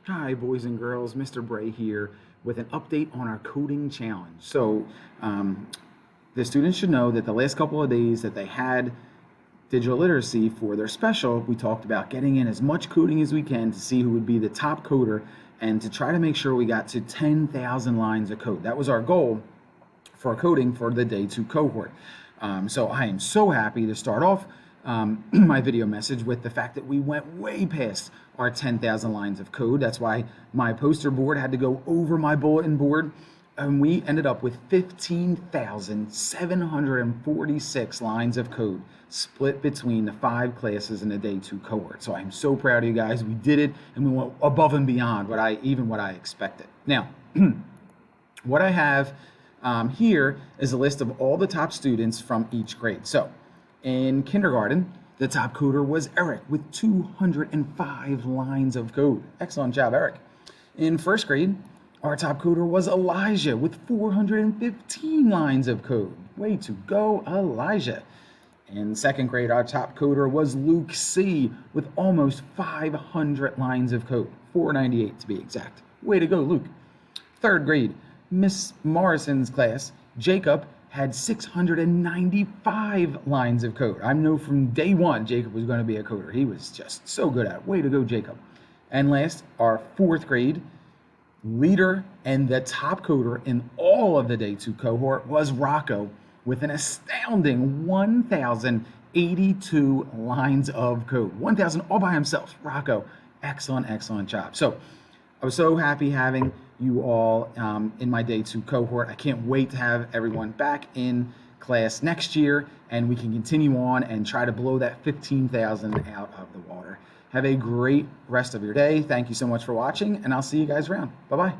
Hi, boys and girls. Mr. Bray here with an update on our coding challenge. The students should know that the last couple of days that they had digital literacy for their special, we talked about getting in as much coding as we can to see who would be the top coder and to try to make sure we got to 10,000 lines of code. That was our goal for coding for the day two cohort. So I am so happy to start off my video message with the fact that we went way past our 10,000 lines of code. That's why my poster board had to go over my bulletin board, and we ended up with 15,746 lines of code split between the 5 classes in the day two cohort. So I'm so proud of you guys. We did it, and we went above and beyond what I expected. Now, what I have here is a list of all the top students from each grade. So in kindergarten, the top coder was Eric with 205 lines of code. Excellent job, Eric. In first grade, our top coder was Elijah with 415 lines of code. Way to go, Elijah. In second grade, our top coder was Luke C with almost 500 lines of code, 498 to be exact. Way to go, Luke. Third grade, Miss Morrison's class, Jacob had 695 lines of code. I know from day one Jacob was going to be a coder. He was just so good at it. Way to go, Jacob. And last, our fourth grade leader and the top coder in all of the day two cohort was Rocco with an astounding 1,082 lines of code. 1,000 all by himself. Rocco, excellent job. So I was so happy having you all in my day two cohort. I can't wait to have everyone back in class next year, and we can continue on and try to blow that 15,000 out of the water. Have a great rest of your day. Thank you so much for watching, and I'll see you guys around. Bye-bye.